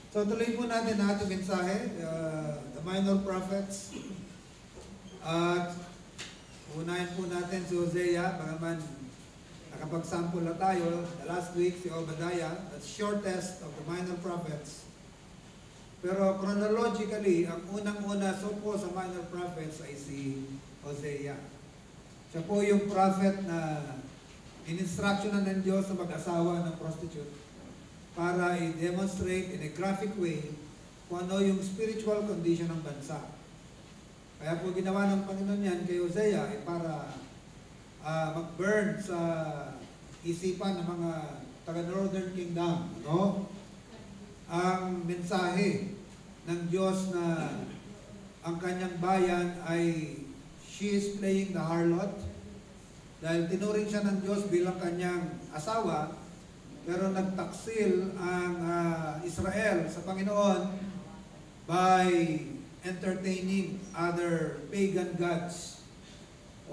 So tuloy po natin ang ating mensahe, the minor prophets. At unahin po natin si Hosea, bagaman nakapag-sample na tayo. Last week si Obadiah, the shortest of the minor prophets. Pero chronologically, ang unang-una po sa minor prophets ay si Hosea. Siya po yung prophet na in-instructionan ng Diyos na mag-asawa ng prostitute para i-demonstrate in a graphic way kung ano yung spiritual condition ng bansa. Kaya po ginawa ng Panginoon yan kay Hosea ay para mag-burn sa isipan ng mga taga-Northern Kingdom, no? Ang mensahe ng Diyos na ang kanyang bayan ay she is playing the harlot dahil tinuring siya ng Diyos bilang kanyang asawa, pero nagtaksil ang Israel sa Panginoon by entertaining other pagan gods.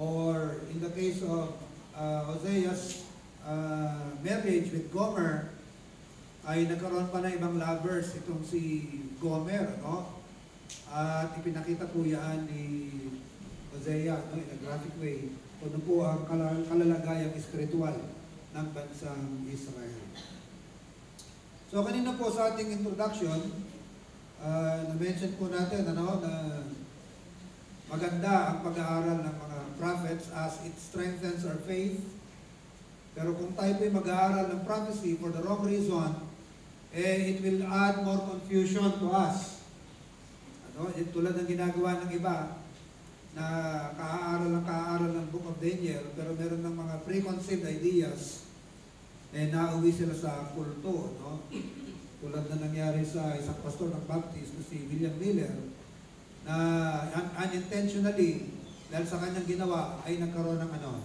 Or in the case of Hosea's marriage with Gomer, ay nagkaroon pa na ibang lovers itong si Gomer, no? At ipinakita po yan ni Hosea, no, in a graphic way, kung ano po ang kalalagayang espiritual ng bansang Israel. So kanina po sa ating introduction, na-mention po natin na maganda ang pag-aaral ng mga prophets as it strengthens our faith. Pero kung tayo po'y mag-aaral ng prophecy for the wrong reason, it will add more confusion to us. Tulad ng ginagawa ng iba, na kaaral ng Book of Daniel, pero meron ng mga preconceived ideas, nauwi sila sa kulto, no? Tulad na nangyari sa isang pastor ng Baptist na si William Miller, na unintentionally, dahil sa kanyang ginawa, ay nagkaroon ng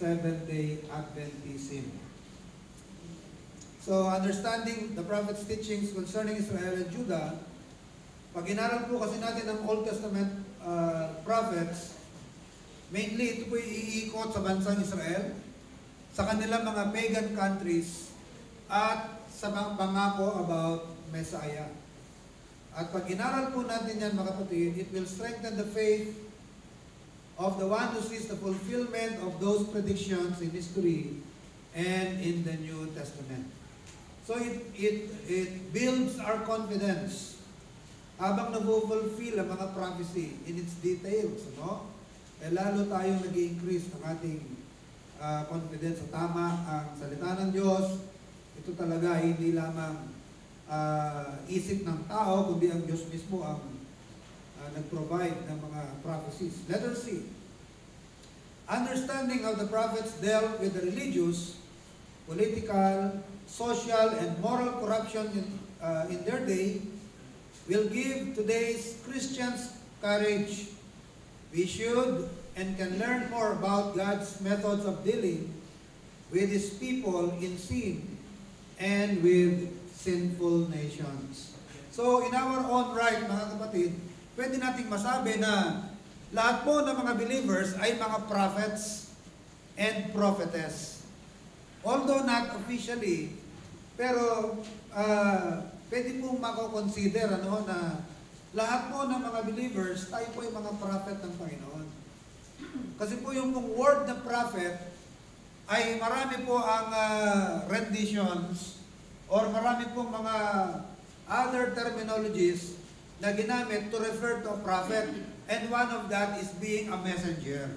Seventh-day Adventism. So, understanding the prophet's teachings concerning Israel and Judah, pag inaral po kasi natin ang Old Testament prophets, mainly ito po iikot sa bansang Israel, sa kanilang mga pagan countries, at sa mga pangako about Messiah. At pag inaral po natin yan, mga kapatid, it will strengthen the faith of the one who sees the fulfillment of those predictions in history and in the New Testament. So it builds our confidence habang nabufulfill ang mga prophecy in its details, no? Lalo tayong nag-i-increase ng ating confidence sa tama ang salita ng Diyos. Ito talaga hindi lamang isip ng tao, kundi ang Diyos mismo ang nag-provide ng mga prophecies. Letter C. Understanding how the prophets dealt with the religious, political, social, and moral corruption in their day will give today's Christians courage. We should and can learn more about God's methods of dealing with His people in sin and with sinful nations. So, in our own right, mga kapatid, pwede nating masabi na lahat po ng mga believers ay mga prophets and prophetess. Although not officially, pero pwede pong mako-consider na lahat po ng mga believers, tayo po ay mga prophet ng Panginoon. Kasi po yung pong word na prophet ay marami po ang renditions or marami pong mga other terminologies na ginamit to refer to a prophet, and one of that is being a messenger.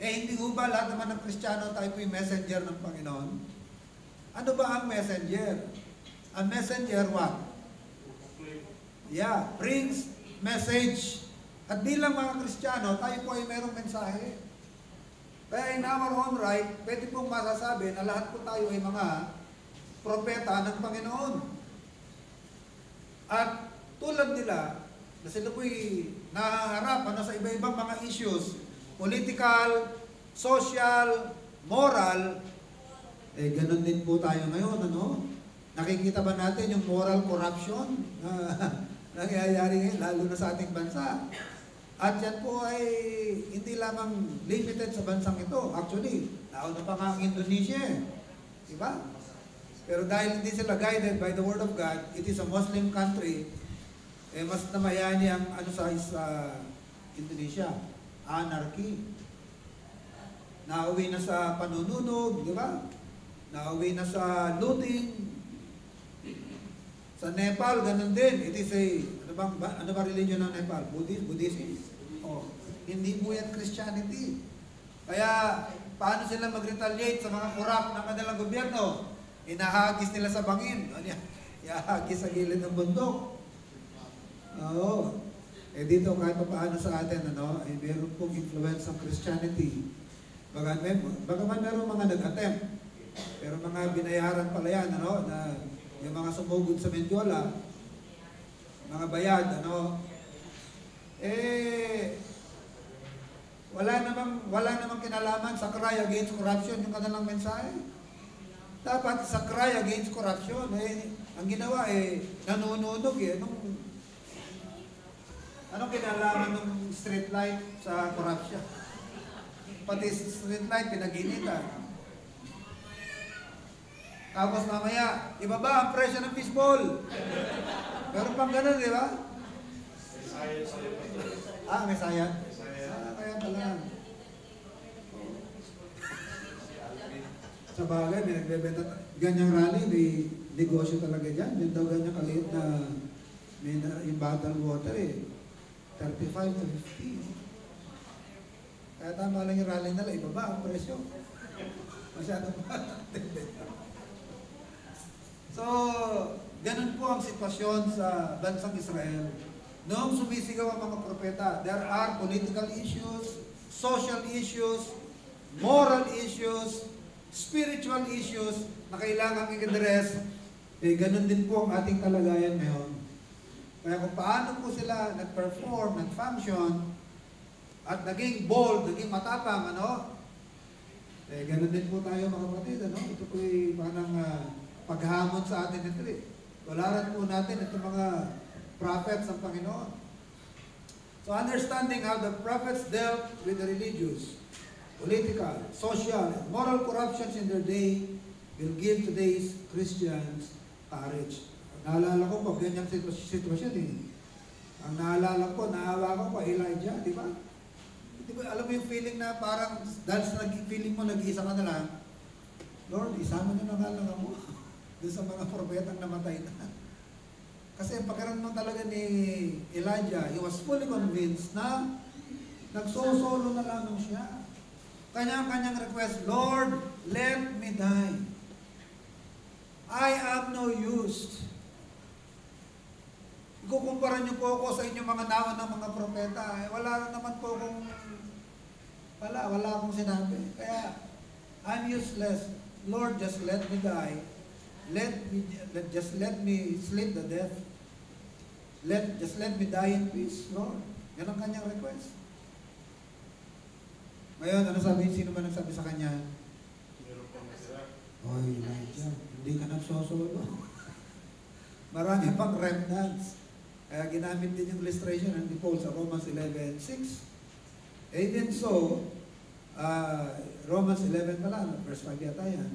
Hindi ho ba lahat naman ng Kristiyano tayo po yung messenger ng Panginoon? Ano ba ang messenger? A messenger what? Yeah, brings message. At bilang mga Kristiyano, tayo po ay mayroong mensahe. Kaya in our own right, pwede pong masasabi na lahat po tayo ay mga propeta ng Panginoon. At tulad nila, na sila po'y nahaharap sa iba-ibang mga issues, political, social, moral, ganun din po tayo ngayon, Nakikita ba natin yung moral corruption na nangyayari ngayon, lalo na sa ating bansa? At yan po ay hindi lamang limited sa bansang ito. Actually, nauna pa nga ang Indonesia. Diba? Pero dahil hindi sila guided by the Word of God, it is a Muslim country, mas namayani ang sa Indonesia, anarchy. Nauwi na sa panununog, di ba? Nauwi na sa looting. Sa Nepal, ganun din. It is ano ba religion ng Nepal? Buddhism? Oh, hindi po yan Christianity. Kaya, paano sila mag-retaliate sa mga korap ng kanilang gobyerno? Inahagis nila sa bangin. Ihahagis sa gilid ng bundok. Oo. Dito kahit pa paano sa atin, meron pong influence ng Christianity. Bagaman meron mga nag-attempt, pero mga binayaran pala yan, na yung mga sumugod sa Mendiola, mga bayad, wala namang kinalaman sa cry against corruption yung kanilang mensahe. Dapat sa cry against corruption, ang ginawa nanununog anong kinalaman ng street light sa corruption? Pati street light pinag-initan. Tapos mamaya, ibaba ang presyo ng fishball. Meron pang ganun, di ba? May sayad? Kaya pala. Sa bagay, may nagbebenta. Ganyang rally, may negosyo talaga dyan. Yung daw ganyang kaliit na yung bottled water 35 to 50. Kaya tama lang yung rally nila, ibaba ang presyo. Masyadong So, ganun po ang sitwasyon sa bansang Israel. Noong sumisigaw ang mga propeta, there are political issues, social issues, moral issues, spiritual issues na kailangang i-address. Ganun din po ang ating kalagayan ngayon. Kaya kung paano po sila nag-perform, nag-function, at naging bold, naging matapang, ganun din po tayo mga kapatid, Ito po parang paghamon sa atin ito Tularan po natin itong mga prophets ng Panginoon. So understanding how the prophets dealt with the religious, political, social, and moral corruptions in their day will give today's Christians courage. Naalala ko po, ganyang sitwasyon Ang naalala ko, naawa ko pa, Elijah, di ba? Alam mo yung feeling na parang, dahil sa feeling mo, nag-iisa ka na lang, Lord, isama nyo na nga lang ako doon sa mga propetang namatay na. Kasi pagkaramdam talaga ni Elijah, he was fully convinced na nagsosolo na lamang siya. Kanyang request, Lord, let me die. I am no use. Ikukumpara niyo po ako sa inyong mga nawan ng mga propeta. Wala naman po wala akong sinabi. Kaya, I'm useless. Lord, just let me die. Just let me sleep the death. Just let me die in peace, Lord. Yan ang kanyang request. Ngayon, ano sabi? Sino ba nagsabi sa kanya? Oy, Elijah, hindi ka nagsosolo. Marami pang remnants. Kaya ginamit din yung illustration ng Paul sa Romans 11:6. Even so, Romans 11 pala, verse 5 yata yan,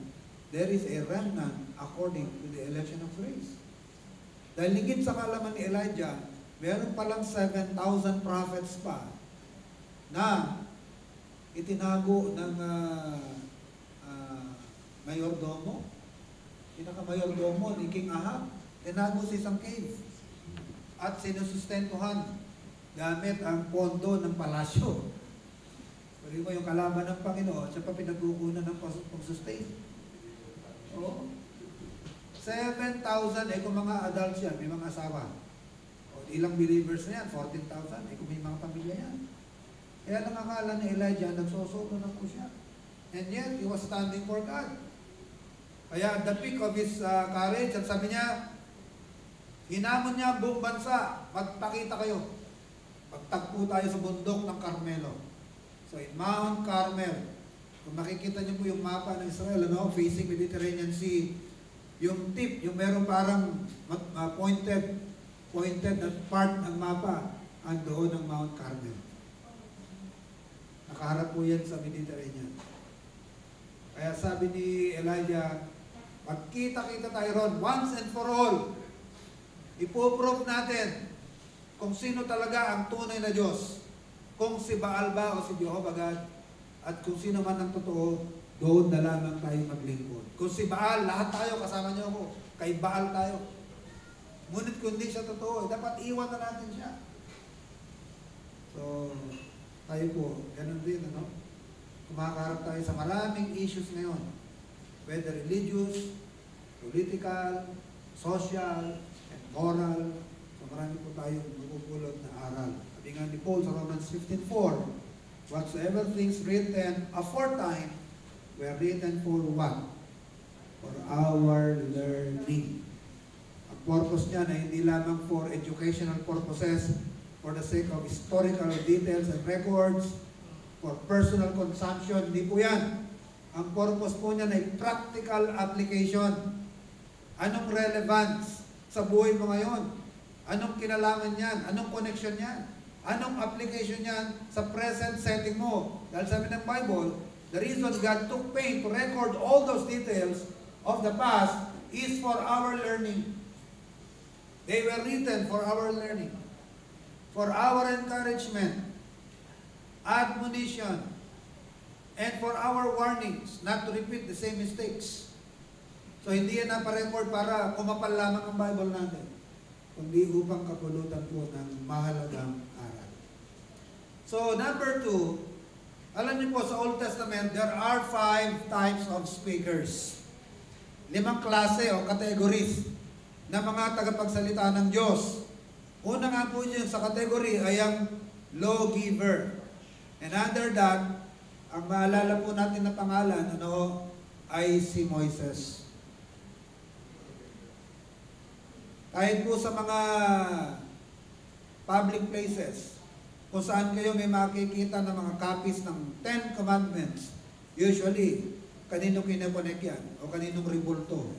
there is a remnant according to the election of grace. Dahil higit sa kalaman ni Elijah, meron palang 7,000 prophets pa na itinago ng mayordomo, pinaka-mayordomo ni King Ahab, tinago sa isang cave at sinusustentuhan gamit ang pondo ng palasyo. Pwede mo yung kalaban ng Panginoon, siya pa pinagkukunan ng pag-sustain. Oo. 7,000, kung mga adults yan, may mga asawa. O, ilang believers na yan, 14,000, kung may mga pamilya yan. Kaya nakakala ni Elijah, nagsosolo na po siya. And yet, he was standing for God. Kaya at the peak of his courage, at sabi niya, hinamon niya ang buong bansa, magpakita kayo. Pagtagpo tayo sa bundok ng Carmelo. So in Mount Carmel, kung makikita niyo po yung mapa ng Israel, facing Mediterranean Sea, yung tip, yung meron parang pointed na part ng mapa, andoon ng Mount Carmel. Nakaharap po yan sa Mediterranean. Kaya sabi ni Elijah, Pagkita-kita tayo ron, once and for all, ipoprove natin kung sino talaga ang tunay na Diyos. Kung si Baal ba o si Jehovah God, at kung sino man ang totoo, doon na lamang tayo maglingkod. Kung si Baal, lahat tayo, kasama niyo ako, kay Baal tayo. Ngunit kung hindi siya totoo, dapat iwan na natin siya. So, tayo po, ganun din, ano? Kumakaharap tayo sa maraming issues ngayon. Whether religious, political, social, and moral. So, marami po tayong magpupulot na aral. Sabi nga ni Paul sa Romans 15:4, whatsoever things written aforetime were written for what? For our learning. Ang purpose niya na hindi lamang for educational purposes, for the sake of historical details and records, for personal consumption, hindi po yan. Ang purpose po niya ay practical application. Anong relevance sa buhay mo ngayon? Anong kinalaman niyan? Anong connection niyan? Anong application niyan sa present setting mo? Dahil sabi ng Bible, the reason God took pain to record all those details of the past is for our learning. They were written for our learning, for our encouragement, admonition, and for our warnings not to repeat the same mistakes. So hindi yan naparecord para kumapal lamang ang Bible natin, kundi upang kapulutan po ng mahalagang aral. So number 2, alam niyo po sa Old Testament, there are 5 types of speakers. 5 klase o categories na mga tagapagsalita ng Diyos. Una nga po yun sa category ay ang lawgiver. And under that, ang maalala po natin na pangalan ay si Moises. Kahit po sa mga public places, kung saan kayo may makikita ng mga copies ng 10 Commandments, usually, kanino kinakonek yan? O kaninong ribulto?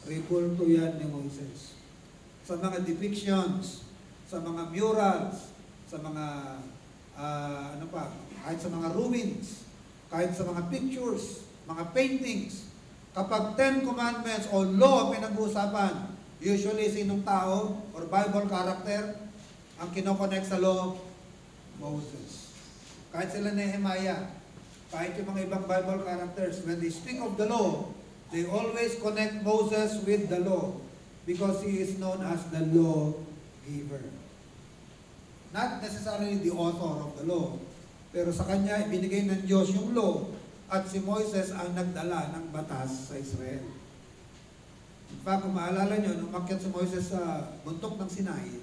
Ribulto yan ni Moises. Sa mga depictions, sa mga murals, sa mga, kahit sa mga ruins, kahit sa mga pictures, mga paintings, kapag 10 Commandments o law pinag-uusapan, usually sinong tao or Bible character ang kinokonek sa law? Moses. Kahit sila Nehemiah, kahit yung mga ibang Bible characters, when they speak of the law, they always connect Moses with the law because he is known as the lawgiver. Not necessarily the author of the law, pero sa kanya ibinigay ng Diyos yung law at si Moises ang nagdala ng batas sa Israel. In fact, kung maalala nyo, nung umakyat si Moises sa bundok ng Sinai,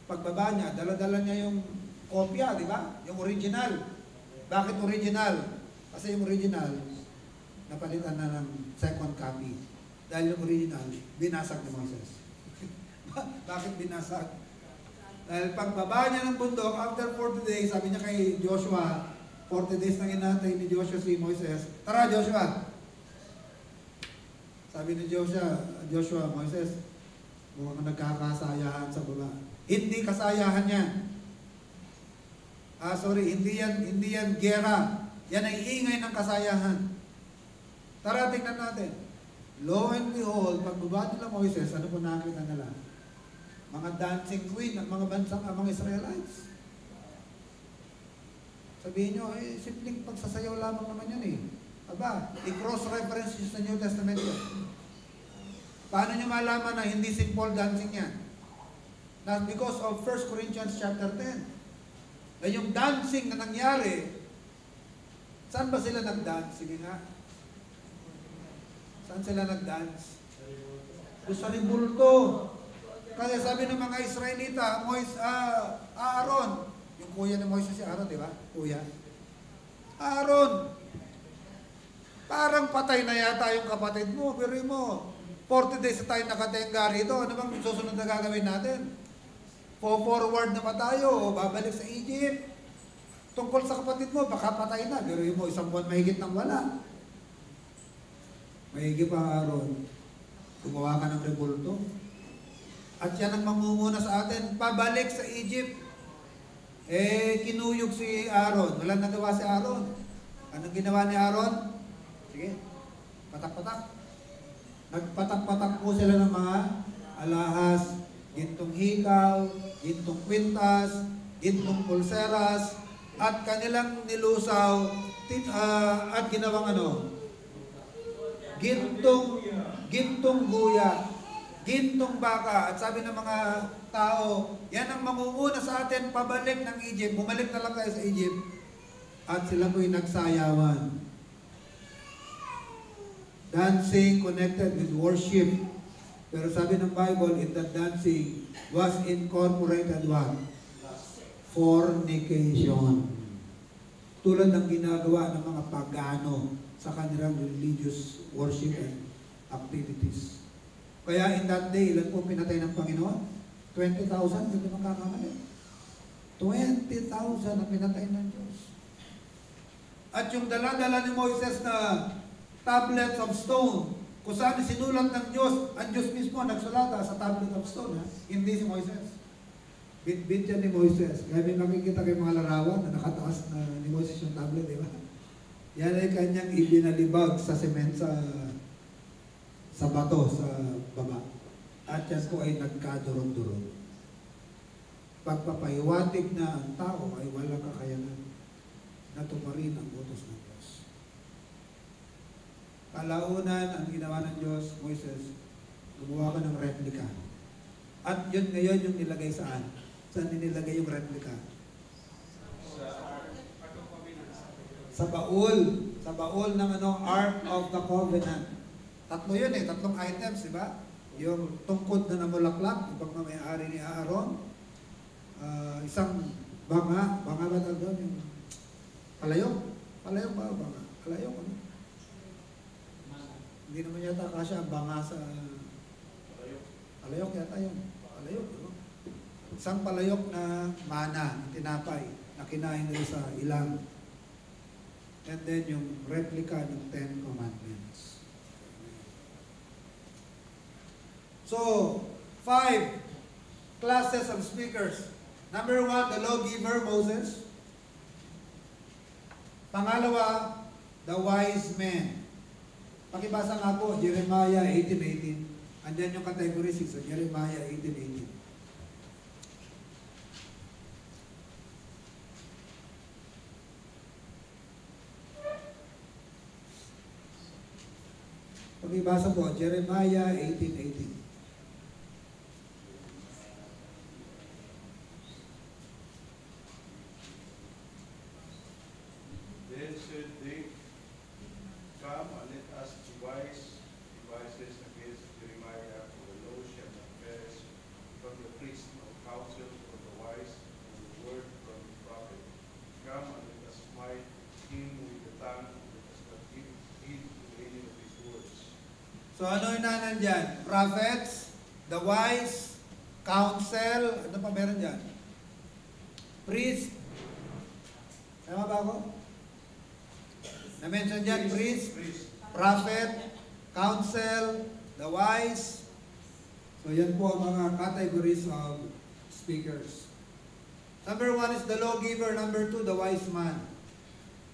pagbaba niya, dala-dala niya yung kopya, di ba? Yung original. Bakit original? Kasi yung original, napalitan na ng second copy. Dahil yung original, binasag ni Moses. Bakit binasag? Dahil pagbaba niya ng bundok, after 40 days, sabi niya kay Joshua, 40 days na inatay ni Joshua si Moises. Tara, Joshua! Sabi ni Joshua, Moises, mukhang nagkakasayahan sa baba. Hindi kasayahan yan. Hindi yan gera. Yan ay ingay ng kasayahan. Tara, tingnan natin. Lo and behold, pagbaba nila Moises, ano po nakita nila? Mga dancing queen ng mga bansang mga Israelites. Sabihin nyo, simpleng pagsasayaw lamang naman yan eh. Aba, i-cross-reference sa New Testament yun. Paano nyo malaman na hindi simple dancing yan? Not because of 1 Corinthians chapter 10. Na yung dancing na nangyari, saan ba sila nag-dance? Sige nga. Saan sila nag-dance? Doon sa ribulto. Kasi sabi ng mga Israelita, Aaron, yung kuya ni Moises si Aaron, di ba? Kuya. Aaron, parang patay na yata yung kapatid mo, pero mo, 40 days na tayo nakatenga rito, ano bang susunod na gagawin natin? Forward na ba tayo o babalik sa Egypt? Tungkol sa kapatid mo, baka patay na. Pero mo, 1 buwan mahigit nang wala. Mahigit pa Aaron. Gumawa ka ng rebulto. At yan ang mamumuna sa atin. Pabalik sa Egypt. Kinuyog si Aaron. Walang nagawa si Aaron. Anong ginawa ni Aaron? Sige, patak-patak. Nagpatak-patak po sila ng mga alahas, gintong hikaw, gintong kwintas, gintong pulseras, at kanilang nilusaw at ginawang gintong guya, gintong baka. At sabi ng mga tao, yan ang mangunguna sa atin pabalik ng Egypt. Bumalik na lang kayo sa Egypt. At sila po'y nagsayawan. Dancing connected with worship. Pero sabi ng Bible, in that dancing was incorporated what? Fornication. Tulad ng ginagawa ng mga pagano sa kanilang religious worship and activities. Kaya in that day, ilan po pinatay ng Panginoon? 20,000, hindi makakamali. 20,000 na pinatay ng Diyos. At yung dala-dala ni Moises na tablets of stone, kung saan sinulat ng Diyos, ang Diyos mismo nagsulata sa tablet of stone, ha? Hindi si Moises. Bit-bit yan ni Moises. Kaya may makikita kayo mga larawan na nakataas na ni Moises yung tablet, di ba? Yan ay kanyang ibinalibag sa sement sa bato, sa baba. At yan po ay nagkadurog-durog. Pagpapahiwatig na ang tao ay walang kakayanan na tuparin ang utos ng Diyos. Kalaunan ang ginawa ng Diyos, Moises, gumawa ka ng replika. At yun ngayon yung nilagay saan? Saan nilagay yung replika? Sa baul. Sa baul ng Ark of the Covenant. Tatlo yun tatlong items, di ba? Yung tungkod na namulaklak, yung pagmamayari ni Aaron. Isang banga ba doon? Yung palayok ba? Banga. Palayok, ano? Hindi naman yata kasi ang banga sa palayok yata yun. Palayok, ano? Isang palayok na mana, tinapay, na kinain nila sa ilang. And then yung replica ng 10 Commandments. So, 5 classes of speakers. Number 1, the lawgiver, Moses. Pangalawa, the wise men. Pakibasa nga po, Jeremiah 18:18. Andyan yung category 6 sa Jeremiah 18:18. Pakibasa po, Jeremiah 18:18. Then said they, come and let us devise devices against Jeremiah, for the law shall not perish from the priest, nor counsel from the wise, nor the word from the prophet. Come and let us smite him with the tongue, and let us not give heed to any of his words. So ano yung nandyan? Prophets, the wise, counsel, ano pa meron dyan? Priest. Tama ba ako? Na-mention dyan, priest, prophet, counsel, the wise. So yan po ang mga categories of speakers. Number 1 is the lawgiver. Number 2, the wise man.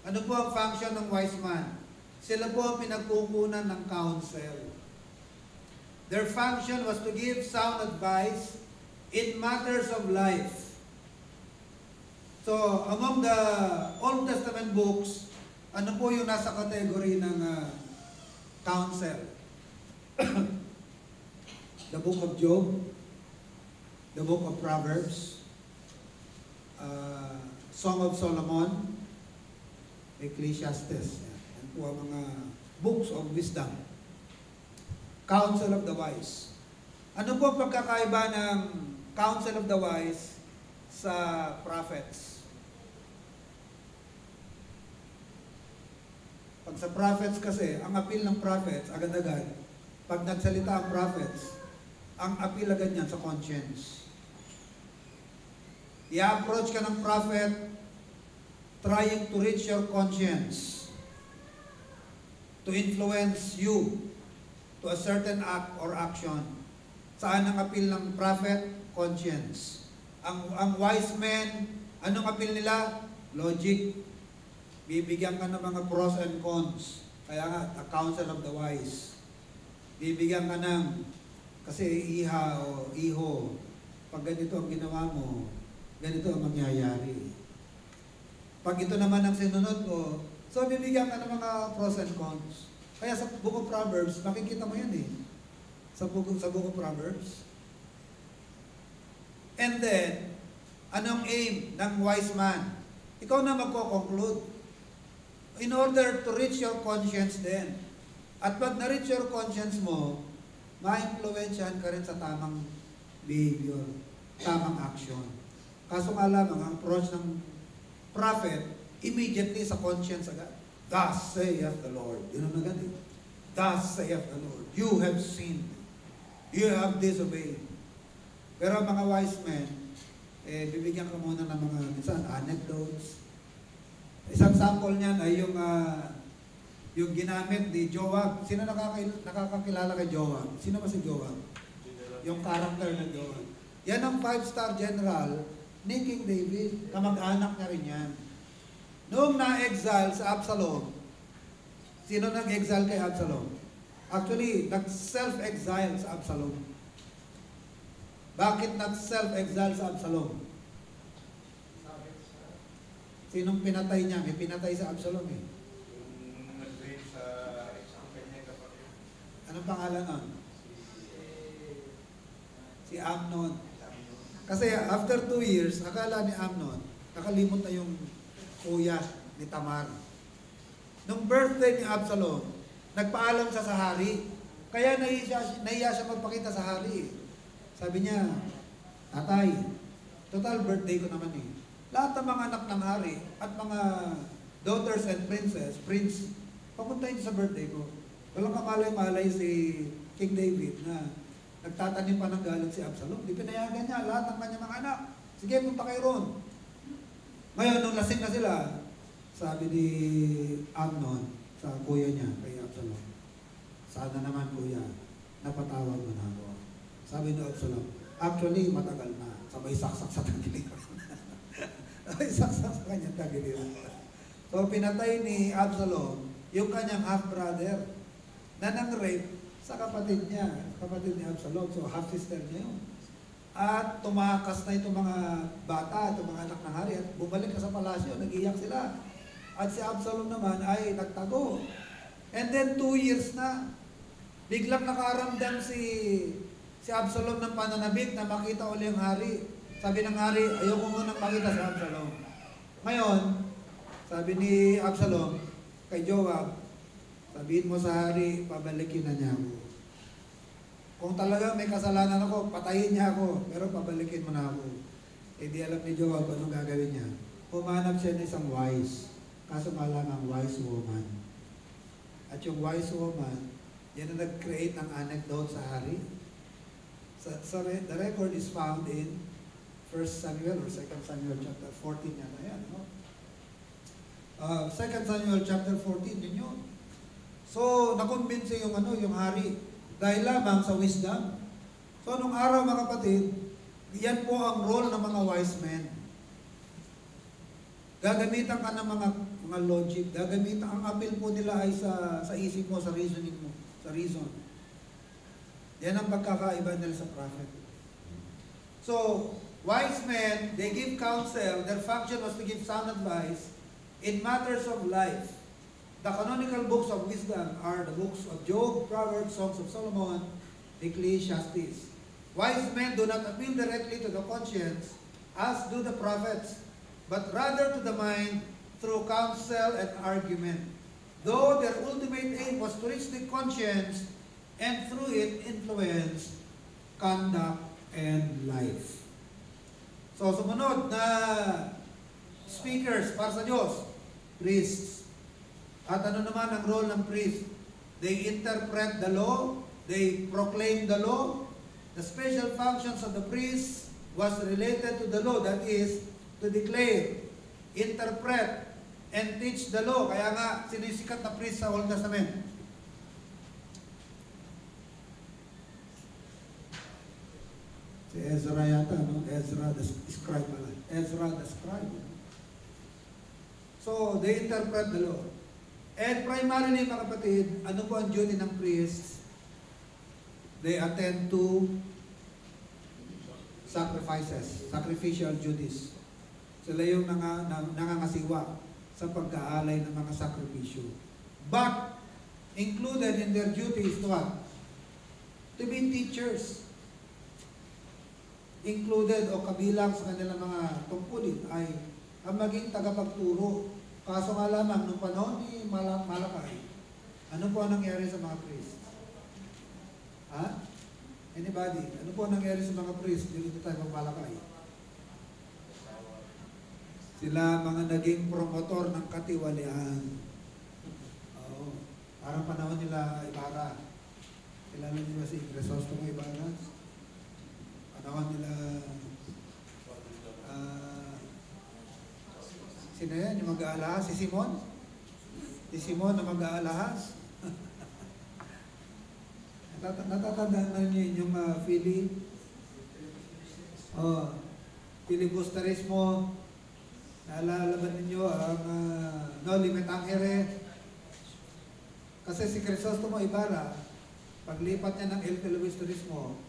Ano po ang function ng wise man? Sila po ang pinagkukunan ng counsel. Their function was to give sound advice in matters of life. So, among the Old Testament books, ano po yung nasa category ng counsel? The book of Job, the book of Proverbs, Song of Solomon, Ecclesiastes. Yan po ang mga books of wisdom. Counsel of the wise. Ano po ang pagkakaiba ng counsel of the wise sa prophets? Pag sa prophets kasi, ang appeal ng prophets, agad-agad, pag nagsalita ang prophets, ang appeal agad niyan sa conscience. I-approach ka ng prophet trying to reach your conscience, to influence you to a certain act or action. Saan ang appeal ng prophet? Conscience. Ang wise men, anong appeal nila? Logic. Bibigyan ka ng mga pros and cons. Kaya nga, the counsel of the wise. bibigyan ka ng, kasi iha o iho, pag ganito ang ginawa mo, ganito ang mangyayari. Pag ito naman ang sinunod mo, so bibigyan ka ng mga pros and cons. Kaya sa Book of Proverbs, makikita mo yan eh. Sa Book of Proverbs. And then, anong aim ng wise man? Ikaw na magko-conclude. In order to reach your conscience then. At pag na-reach your conscience mo, ma-influensyahan ka rin sa tamang behavior, tamang action. Kaso nga lamang, ang approach ng prophet, immediately sa conscience agad. Thus saith the Lord. Yun ang agad eh. Thus saith the Lord. You have sinned. You have disobeyed. Pero mga wise men, bibigyan ka muna ng mga minsan anecdotes. Isang sample niyan ay yung ginamit ni Joab. Sino nakakakilala kay Joab? Sino ba si Joab? Yung character ng Joab. Yan ang 5-star general ni King David. Kamag-anak na rin yan. Noong na-exile sa Absalom, sino nag-exile kay Absalom? Actually, nag-self-exile sa Absalom. Bakit nag-self-exile sa Absalom? Sinong pinatay niya? May pinatay sa Absalom eh. Yung nag-raid sa kanya kapatid. Anong pangalan nun? Si Amnon. Kasi after 2 years, akala ni Amnon, nakalimot na yung kuya ni Tamar. Nung birthday ni Absalom, nagpaalam siya sa hari. Kaya nahiya siya magpakita sa hari. Sabi niya, tatay, total birthday ko naman eh. Lahat ng mga anak ng hari at mga daughters and prince, papuntahin sa birthday ko. Walang kamalay-malay si King David na nagtatanim pa ng galit si Absalom. Di pinayagan niya lahat ng kanyang mga anak. Sige, punta kayo ron. Ngayon, nung lasing na sila, sabi ni Amnon sa kuya niya, kay Absalom, sana naman kuya, napatawad mo na ako. Sabi ni Absalom, actually, matagal na. Sabay saksak sa tagiliran. Sabay saksak sa kanyang tagiliran. So, pinatay ni Absalom yung kanyang half-brother na nang-rape sa kapatid niya, kapatid ni Absalom. So, half-sister niya yun. At tumakas na itong mga bata, itong mga anak ng hari, at bumalik ka sa palasyo, nag-iyak sila. At si Absalom naman ay nagtago. And then 2 years na, biglang nakaramdam si Absalom ng pananabik na makita uli ang hari. Sabi ng hari, ayoko munang makita si Absalom. Ngayon, sabi ni Absalom kay Joab, sabihin mo sa hari, pabalikin na niya ako. Kung talaga may kasalanan ako, patayin niya ako, pero pabalikin mo na ako. Eh di alam ni Joab anong gagawin niya. Humanap siya ng isang wise, kaso nga lang ang wise woman. At yung wise woman, yan ang nag-create ng anecdote sa hari. So the record is found in 1 Samuel or 2 Samuel chapter 14 yan na yan. No? 2 Samuel chapter 14 din yun. So, nakumbinsi yung hari dahil lamang sa wisdom. So, nung araw mga kapatid, yan po ang role ng mga wise men. Gagamitan ka ng mga logic, gagamitan, ang appeal po nila ay sa isip mo, sa reasoning mo, sa reason. Yan ang pagkakaiba nila sa prophet. So, wise men, they give counsel, their function was to give sound advice in matters of life. The canonical books of wisdom are the books of Job, Proverbs, Songs of Solomon, Ecclesiastes. Wise men do not appeal directly to the conscience, as do the prophets, but rather to the mind through counsel and argument. Though their ultimate aim was to reach the conscience and through it influence conduct and life. So, sumunod na speakers para sa Diyos, priests. At ano naman ang role ng priest? They interpret the law, they proclaim the law. The special functions of the priest was related to the law, that is, to declare, interpret, and teach the law. Kaya nga, sinisikat na priest sa Old Testament. Si Ezra yata, no? Ezra the scribe pala. Ezra the scribe. So, they interpret the law. And primarily, mga kapatid, ano po ang duty ng priest? they attend to sacrifices, sacrificial duties. Sila yung nangangasiwa sa pagkaalay ng mga sakripisyo. But, included in their duties to what? To be teachers. Included o kabilang sa kanilang mga tungkulin ay ang maging tagapagturo. Kaso nga lamang, nung panahon ni Malakay, ano po ang nangyari sa mga priest? Ha? Anybody? Ano po ang nangyari sa mga priest dito tayo mag-Malakay? Sila mga naging promotor ng katiwalian. Oo. Parang panahon nila Ibarra. Kilala niyo ba si Crisostomo Ibarra? Panahon nila sino yan? Yung mag-aalahas? Si Simon? Si Simon na mag-aalahas? Natatandaan na niyo yung filibusterismo. Naalala ba ninyo ang no limit angere? Kasi si Crisostomo Ibarra, paglipat niya ng El Filibusterismo,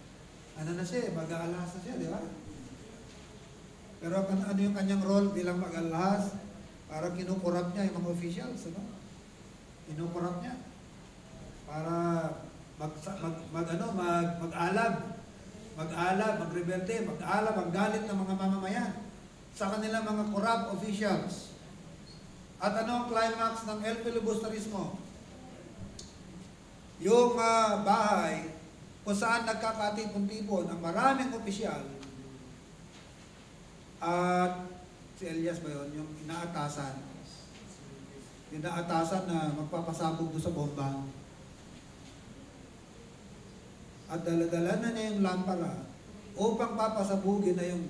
ano na siya, mag-aalahas na siya, di ba? Pero ano yung kanyang role bilang mag-alahas? Parang kinukurap niya yung mga officials, ano? Kinukurap niya. Para mag-alab, magrebelde, mag-alab ang galit ng mga mamamayan sa kanilang mga corrupt officials. At ano ang climax ng El Filibusterismo? Yung bahay kung saan nagkakatipon-tipon ang maraming opisyal at si Elias ba yun? Yung inaatasan. Inaatasan na magpapasabog doon sa bomba. At dala-dala na niya yung lampara upang papasabugin na yung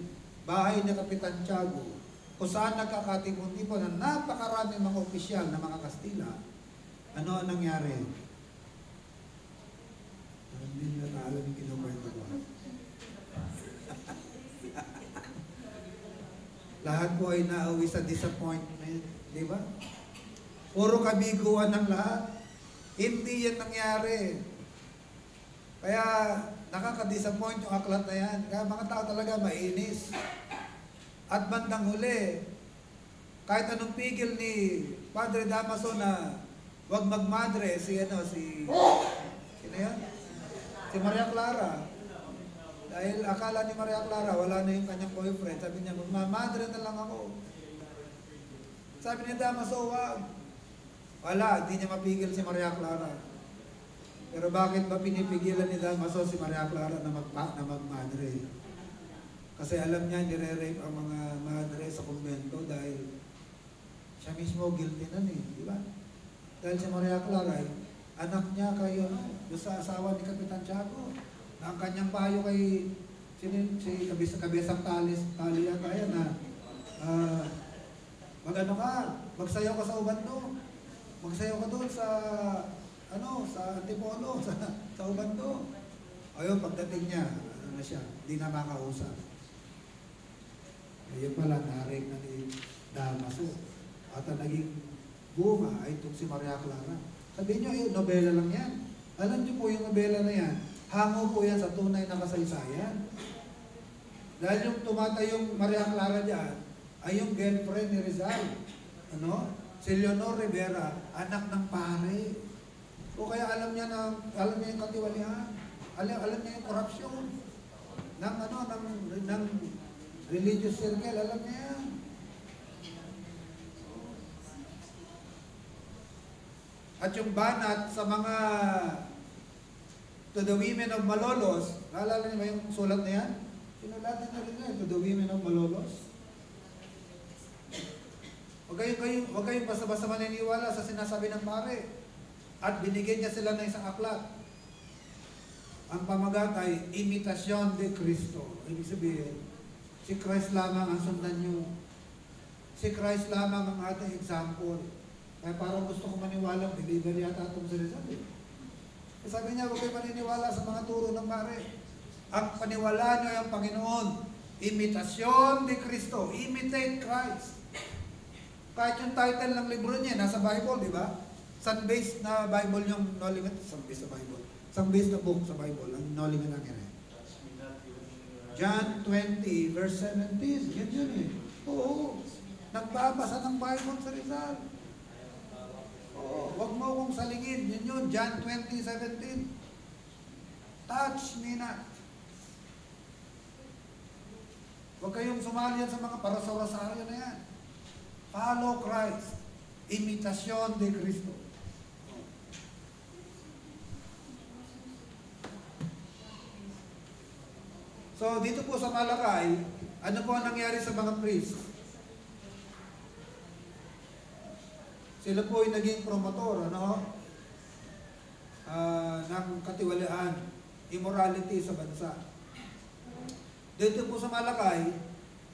bahay ni Kapitan Tiago kung saan nagkakatipon-tipon na napakaraming mga opisyal na mga Kastila. Ano ang nangyari? Hindi nila na alam yung kinukwento ko. Lahat po ay nauwi sa disappointment, di ba? Puro kabiguan ng lahat. Hindi yan nangyari. Kaya nakaka-disappoint yung aklat na yan. Kaya mga tao talaga mainis. At bandang huli, kahit anong pigil ni Padre Damaso na wag magmadre, sino yan? Si Maria Clara. Dahil akala ni Maria Clara, wala na yung kanyang boyfriend. Sabi niya, magmamadre na lang ako. Sabi ni Damaso, wag. Wala, hindi niya mapigil si Maria Clara. Pero bakit ba pinipigilan ni Damaso si Maria Clara na magmadre? Kasi alam niya, nire-rape ang mga madre sa kumbento dahil siya mismo guilty nun eh. Di ba? Dahil si Maria Clara, anak niya kayo, doon sa asawa ni Kapitan Tiago. Na ang kanyang payo kay si kabisang tali yata yan na magsayaw ka sa ubando. Magsayaw ka doon sa sa Antipolo, sa ubando. Ayun, pagdating niya, na siya, di na makausap. Ayun pala, narig na ni Damaso. At ang naging bunga ay itong si Maria Clara. Sabihin niyo, nobela lang yan. Alam niyo po yung nobela na yan, hango po yan sa tunay na kasaysayan. Dahil yung tumatayong Maria Clara dyan, ay yung girlfriend ni Rizal. Si Leonor Rivera, anak ng pare. O kaya alam niya yung katiwalian. Alam niya yung korupsyon. Ng religious circle, alam niya yan. At yung banat sa mga to the women of Malolos, naalala niyo ba yung sulat na yan? Sinulatan na rin to the women of Malolos. Huwag kayong basta-basta maniniwala sa sinasabi ng pare. At binigyan niya sila ng isang aklat. Ang pamagat ay imitasyon de Cristo. Ibig sabihin, si Christ lamang ang sundan niyo. Si Christ lamang ang ating example. Kaya parang gusto ko maniwala, believer yata itong sinasabi. Sabi niya, huwag kayo maniniwala sa mga turo ng pare. Ang paniwalaan niyo ay ang Panginoon. Imitasyon de Cristo. Imitate Christ. Kahit yung title ng libro niya, nasa Bible, di ba? Sun-based na Bible yung, no limit, sun-based na Bible. Isang base na book sa Bible, ang Noling na kere. Touch me not yung... John 20, verse 17. Yan yun eh. Oo. Nagbabasa ng Bible sa Rizal. Oo. Huwag mo akong salingin. Yan yun. John 20, 17. Touch me not. Huwag kayong sumali yan sa mga parasarasaryo na yan. Follow Christ. Imitasyon de Cristo. So, dito po sa Malakay, ano po ang nangyari sa mga priest? Sila po ay naging promotor, ano? Ng katiwalian, immorality sa bansa. Dito po sa Malakay,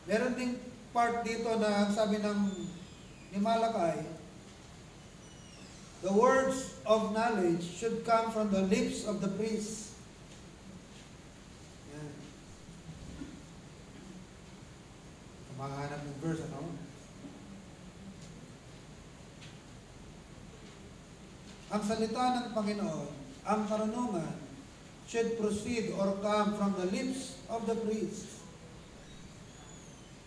meron ding part dito na sabi ni Malakay, the words of knowledge should come from the lips of the priests. Mahanap ng verse, ano? Ang salita ng Panginoon, ang karunungan, should proceed or come from the lips of the priest.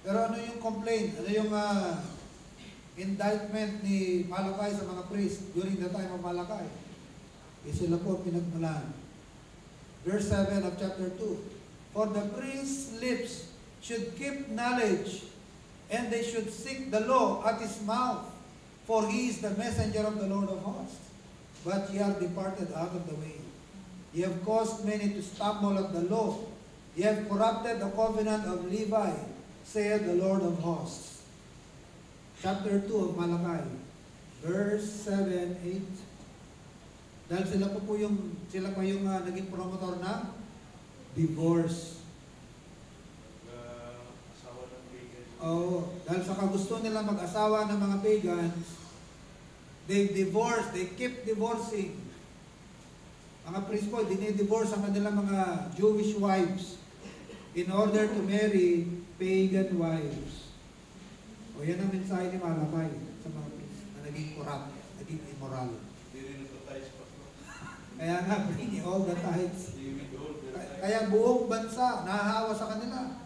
Pero ano yung complaint? Ano yung indictment ni Malakay sa mga priest during the time of Malakay? Sila po pinagmulan. Verse 7 of chapter 2. For the priest's lips should keep knowledge, and they should seek the law at his mouth, for he is the messenger of the Lord of hosts. But ye are departed out of the way. Ye have caused many to stumble at the law. Ye have corrupted the covenant of Levi, saith the Lord of hosts. Chapter 2 of Malachi, verse 7, 8. Dahil sila pa yung naging promotor ng divorce. Dahil sa kagusto nila mag-asawa ng mga pagans, they divorce, they keep divorcing. Mga priest po, dinidivorce ang kanilang mga Jewish wives in order to marry pagan wives. O yan ang mensahe ni Malakay sa mga priest na naging corrupt, naging immoral. Kaya nga, bring all the tithes. Kaya buong bansa nahahawa sa kanila.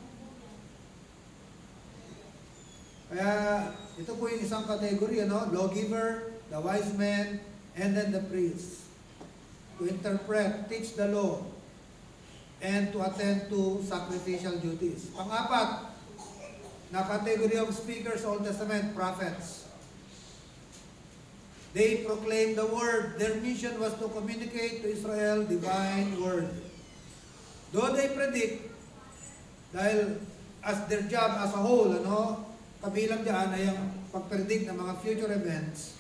Kaya ito po yung isang category, ano? Lawgiver, the wise man, and then the priest. To interpret, teach the law, and to attend to sacrificial duties. Pang-apat, na category of speakers, Old Testament, prophets. They proclaim the word. Their mission was to communicate to Israel divine word. Though they predict, dahil as their job as a whole, ano, kabilang dyan ay ang pag-predict ng mga future events.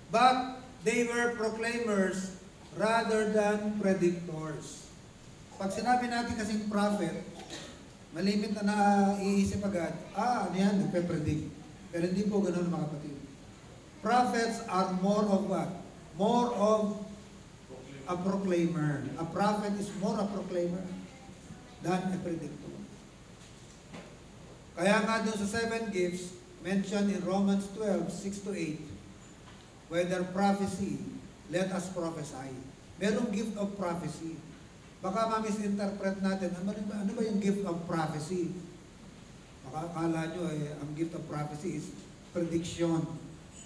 But they were proclaimers rather than predictors. Pag sinabi natin kasing prophet, malimit na naiisip agad, ano yan, nagpe-predict. Pero hindi po ganun mga kapatid. Prophets are more of what? More of a proclaimer. A prophet is more a proclaimer than a predictor. Kaya nga doon sa 7 gifts, mentioned in Romans 12, 6-8, whether prophecy, let us prophesy. Merong gift of prophecy. Baka ma-misinterpret natin, ano ba yung gift of prophecy? Baka akala nyo, ang gift of prophecy is prediction.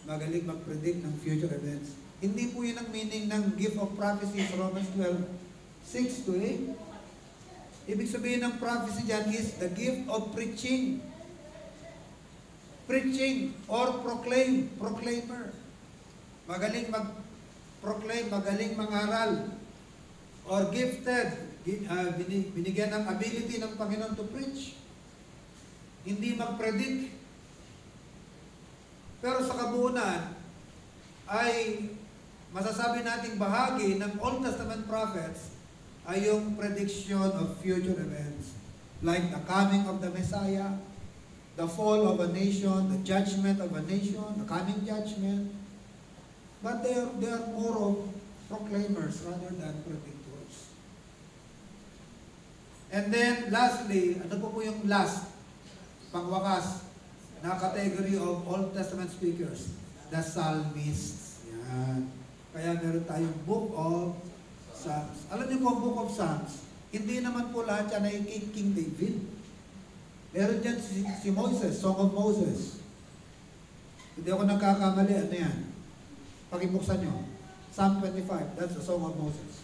Magaling mag-predict ng future events. Hindi po yun ang meaning ng gift of prophecy sa Romans 12, 6-8. Ibig sabihin ng prophecy dyan is the gift of preaching. Preaching or proclaim, proclaimer. Magaling mag-proclaim, magaling mangaral. Or gifted, binigyan ng ability ng Panginoon to preach. Hindi mag-predict. Pero sa kabuuan, ay masasabi nating bahagi ng Old Testament prophets ay yung prediction of future events. Like the coming of the Messiah, the fall of a nation, the judgment of a nation, the coming judgment. But they are more of proclaimers rather than predictors. And then lastly, ano po yung last, pangwakas, na category of Old Testament speakers? The psalmists. Yan. Kaya meron tayong Book of Psalms. Alam niyo po ang Book of Psalms, hindi naman po lahat yan ay kay King David. Meron dyan si Moses, Song of Moses. Hindi ako nagkakamali, ano yan? Pakibuksan nyo. Psalm 25, that's the Song of Moses.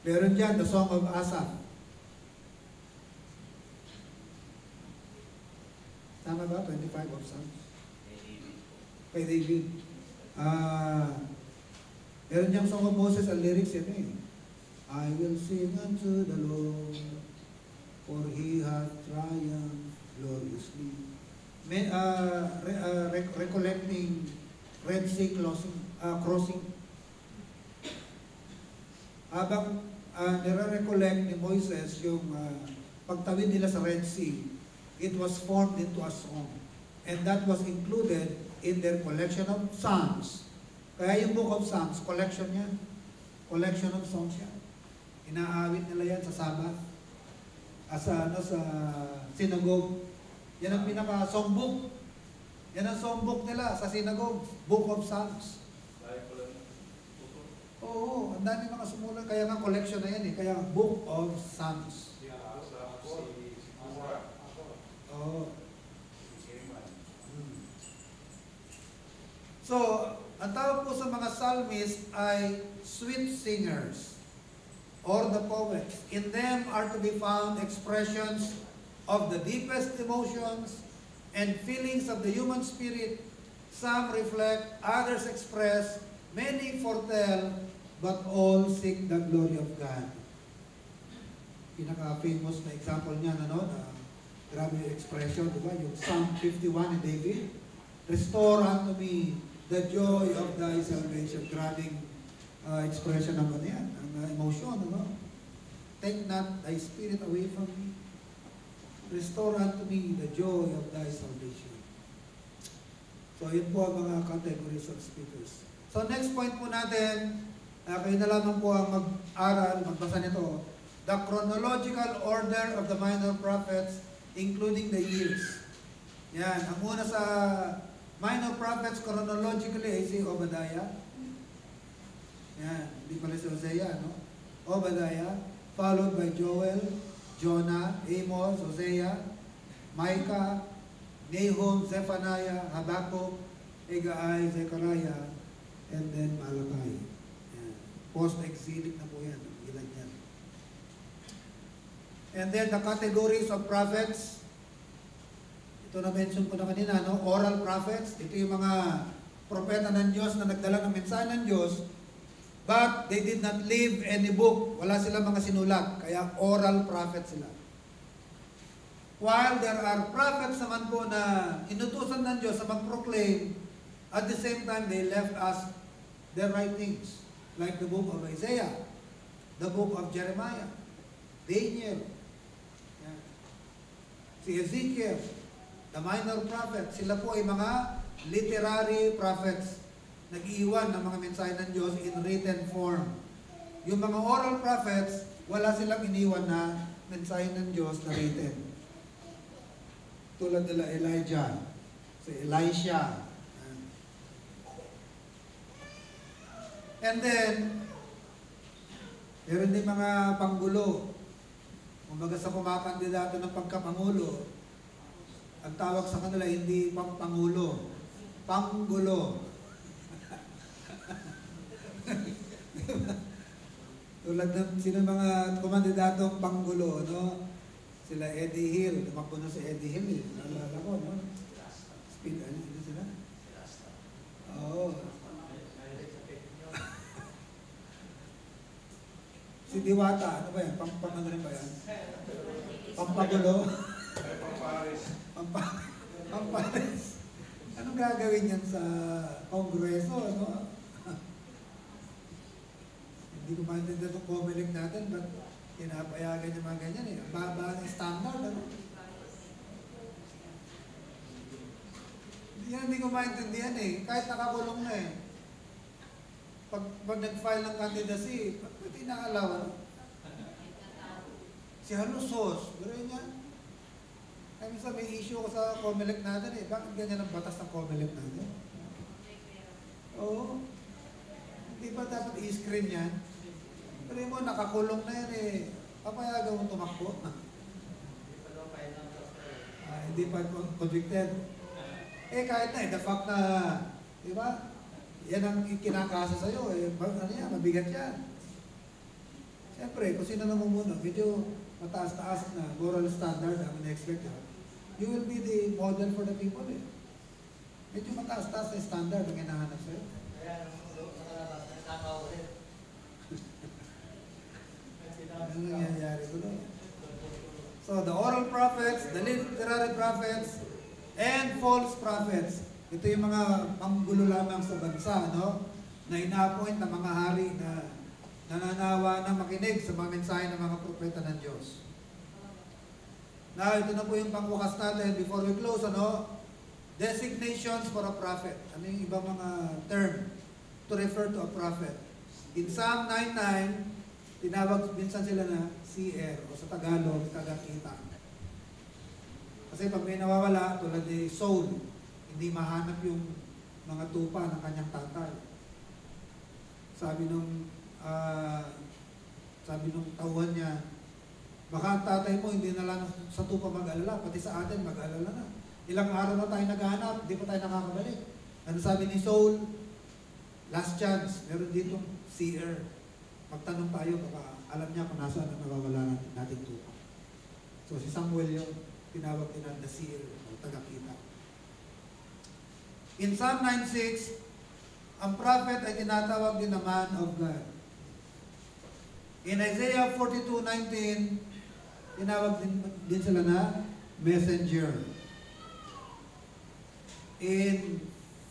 Meron dyan, the Song of Asaph. Tama ba? 25 of Psalms? Kay David. Meron dyan Song of Moses, ang lyrics yan eh. I will sing unto the Lord, for He hath triumphed gloriously. Recollecting Red Sea crossing. Habang nire-recollect ni Moises yung pagtawid nila sa Red Sea, it was formed into a song. And that was included in their collection of psalms. Kaya yung Book of Psalms, collection yan. Collection of songs yan. Inaawit nila yan sa Sabbath. Sa synagogue. Yan ang pinaka-songbook. Yan ang songbook nila sa synagogue. Book of Psalms. Oo, ang dami mga sumulat. Kaya nga collection na yan eh. Kaya Book of Psalms. Oo. So, ang tawag po sa mga psalmists ay sweet singers or the poets. In them are to be found expressions of the deepest emotions and feelings of the human spirit. Some reflect, others express, many foretell, but all seek the glory of God. Pinaka-famous na example niya, ano, na grabe yung expression, di ba? Yung Psalm 51 ni David, restore unto me the joy of thy salvation. Grabing expression naman yan, ang emotion, ano? Take not thy spirit away from me. Restore unto me the joy of thy salvation. So, yun po ang mga categories of speakers. So, next point po natin, kayo na lamang po ang mag-aral, magbasa nito, the chronological order of the minor prophets, including the years. Yan, ang una sa minor prophets chronologically ay si Obadiah. Yan, hindi pala si Hosea, no? Obadiah, followed by Joel, Jonah, Amos, Hosea, Micah, Nahum, Zephaniah, Habakkuk, Haggai, Zechariah, and then Malachi. Yan. Post-exilic na po yan, ilan yan. And then the categories of prophets, ito na-mention ko na kanina, no? Oral prophets, ito yung mga propeta ng Diyos na nagdala ng mensahe ng Diyos, but they did not leave any book. Wala silang mga sinulat, kaya oral prophets sila. While there are prophets naman po na inutusan ng Diyos sa mag-proclaim, at the same time they left us their writings, like the book of Isaiah, the book of Jeremiah, Daniel, si Ezekiel, the minor prophet, sila po ay mga literary prophets, nag-iwan ng mga mensahe ng Diyos in written form. Yung mga oral prophets, wala silang iniwan na mensahe ng Diyos na written. Tulad nila Elijah, si Elisha. And then, meron din mga panggulo. Kumbaga sa kumakandidato ng pagkapangulo, ang tawag sa kanila hindi pangulo, panggulo. Tulad ng sino mga kumandidatong panggulo, no? Sila Eddie Hill, tumakbo na si Eddie Hill, naalala ko, no? Speed, ano sila? Oo. Si Diwata, ano ba yan? Ano rin ba yan? Pampagulo? Pampares. Anong gagawin yan sa Kongreso, ano? Hindi ko maintindihan itong Comelec natin, ba't pinapayagan yung mga ganyan eh? Baba ng standard, ano? Hindi ko maintindihan eh. Kahit nakakulong na eh. Pag nag-file ng candidacy, ba't inaalaw, ano? Si Halusos, gano'n niya. Kaya minsan may issue ko sa COMELEC natin eh. Bakit ganyan ang batas ng COMELEC natin? Oo. Hindi ba dapat i-screen yan? Pero mo, nakakulong na yan eh. Papayagan mo tumakbo. Hindi pa convicted. Eh kahit na, the fact na, di ba? Yan ang kinakasa sa'yo eh. Ano yan, mabigat yan. Siyempre, kung sino namumuno, medyo mataas-taas na moral standard ang na-expect yan. You will be the model for the people eh. Medyo mataas-taas na standard ang hinahanap sa'yo. Kaya nakakaulit. Ano nangyayari ko doon? So, the oral prophets, the literary prophets, and false prophets. Ito yung mga panggulo lamang sa bansa, no? Na ina-appoint ng mga hari na nananawa na makinig sa mga mensahe ng mga propeta ng Diyos. Now, ito na po yung pangwakas natin before we close, ano? Designations for a prophet. Ano yung ibang mga term to refer to a prophet? In Psalm 9:9, tinawag minsan sila na seer o sa Tagalog, tagakita. Kasi pag may nawawala, tulad ni Saul, hindi mahanap yung mga tupa ng kanyang tatay. Sabi nung tauhan niya, baka ang tatay mo hindi na lang sa tupa mag-alala, pati sa atin mag-alala na. Ilang araw na tayo naghahanap, hindi pa tayo nakakabalik. Ano sabi ni Saul? Last chance, meron dito seer. Magtanong tayo, baka alam niya kung nasaan ang nawawala natin tupa. So si Samuel yung tinawag din na seer o tagakita. In Psalm 9:6, ang prophet ay tinatawag din na man of God. In Isaiah 42:19, tinawag din sila na messenger. In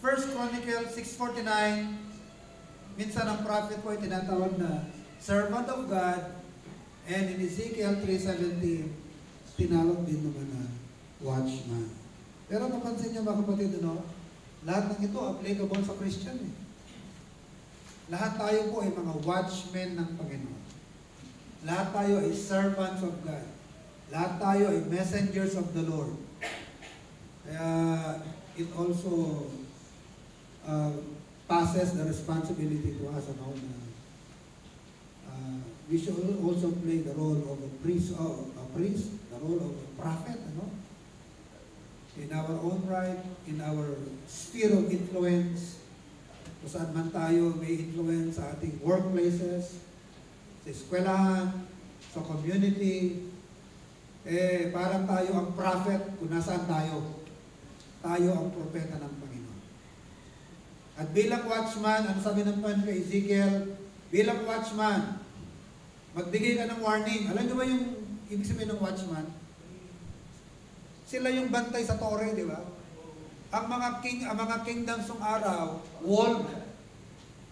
1 Chronicles 6:49, minsan ang prophet po ay tinatawag na servant of God, and in Ezekiel 3:17, tinawag din naman na watchman. Pero napansin niyo mga kapatid, ano? Lahat ng ito applicable sa Christian eh. Lahat tayo po ay mga watchmen ng Panginoon. Lahat tayo ay servants of God. Lahat tayo ay messengers of the Lord. Kaya it also passes the responsibility to us ano, na we should also play the role of a priest, the role of a prophet, ano? In our own right, in our sphere of influence, kung saan man tayo may influence sa ating workplaces, sa eskwelahan, sa community, parang tayo ang prophet kung nasaan tayo. Tayo ang propeta ng Panginoon. At bilang watchman, ano sabi ng Panginoon kay Ezekiel? Bilang watchman, magbigay ka ng warning. Alam niyo ba yung ibig sabihin ng watchman? Sila yung bantay sa tore, di ba? Ang mga kingdoms ng araw, walled.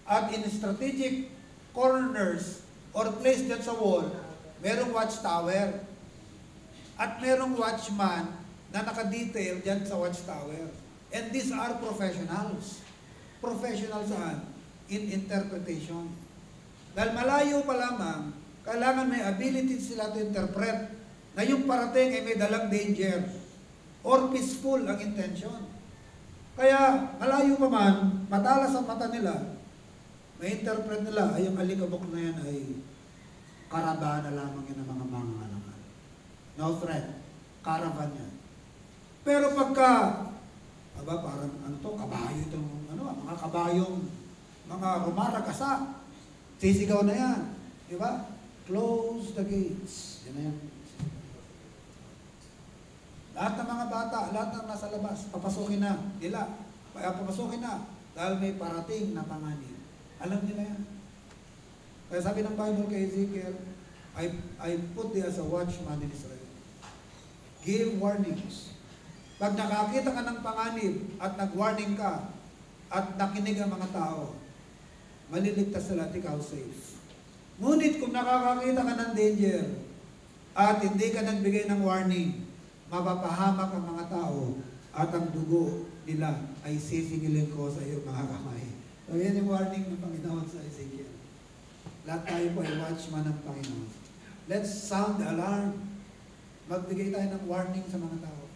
At in strategic corners or place dyan sa wall, merong watchtower. At merong watchman na nakadetail dyan sa watchtower. And these are professionals. Professional saan? In interpretation. Dahil malayo pa lamang, kailangan may ability sila to interpret na yung parating ay may dalang danger or peaceful ang intention. Kaya malayo pa man, matalas ang mata nila, may interpret nila ay yung alikabok na yan ay karavana lamang yan ng mga mangangalangan. No threat. Caravan yan. Pero pagka, parang kabayo itong, mga kabayong, mga rumaragasa, sisigaw na yan. Diba? Close the gates. Yan na yan. Lahat ng mga bata, lahat ng nasa labas, papasukin na nila. Papasukin na. Dahil may parating na panganib. Alam nila yan. Kaya sabi ng Bible kay Ezekiel, I put thee as a watchman in Israel. Give warnings. Pag nakakita ka ng panganib at nag-warning ka at nakinig ang mga tao, maliligtas sila at ikaw safe. Ngunit kung nakakakita ka ng danger at hindi ka nagbigay ng warning, mapapahamak ang mga tao at ang dugo nila ay sisingilin ko sa iyong mga kamay. So yan yung warning ng Panginoon sa Ezekiel. Lahat tayo po ay watchman ng Panginoon. Let's sound the alarm. Magbigay tayo ng warning sa mga tao.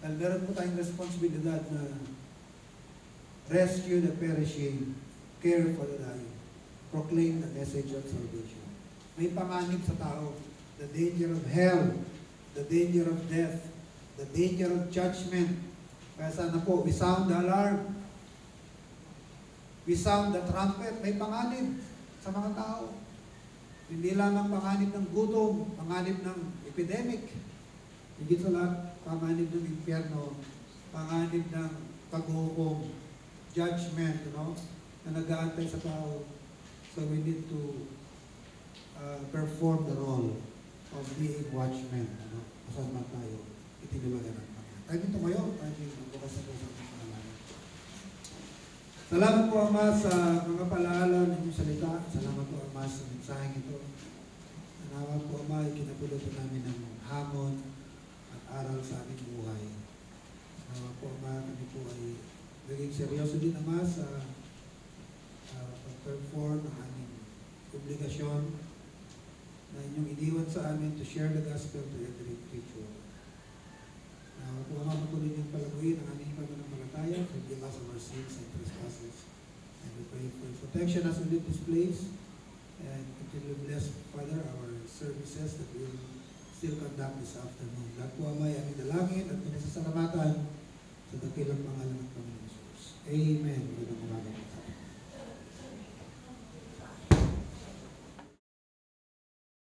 Dahil meron po tayong responsibilidad na rescue the perishing, care for the dying, proclaim the message of salvation. May panganib sa tao, the danger of hell, the danger of death, the danger of judgment. Kaya sana po, we sound the alarm. We sound the trumpet. May panganib sa mga tao. Hindi lamang panganib ng gutom, panganib ng epidemic. Higit sa lahat, panganib ng impyerno, panganib ng paghukom, judgment, na nag-aantay sa tao. So we need to perform the role of being watchmen. Kasama tayo, itiniwagan ng Panginoon. Tayo dito kayo, tayo dito bukas na sa pangalan. Salamat po, Ama, sa mga palaala ng inyong salita. Salamat po, Ama, sa mensaheng ito. Nawa po, Ama, ikinapulutan namin ng hamon at aral sa aming buhay. Nawa po, Ama, kami po ay naging seryoso din, Ama, sa pag-perform ng aming obligasyon na inyong iniwan sa amin to share the gospel to every creature. Nawa po, Ama, patuloy niyong palaguin ang aming pananampalataya, forgive us of our sins and trespasses. And we pray for your protection as we leave this place. And continue to bless, Father, our services that we will still conduct this afternoon. Lahat po, Ama, ay aming dalangin at pinasasalamatan sa dakilang pangalan ng Panginoon Jesus. Amen. Magandang umaga.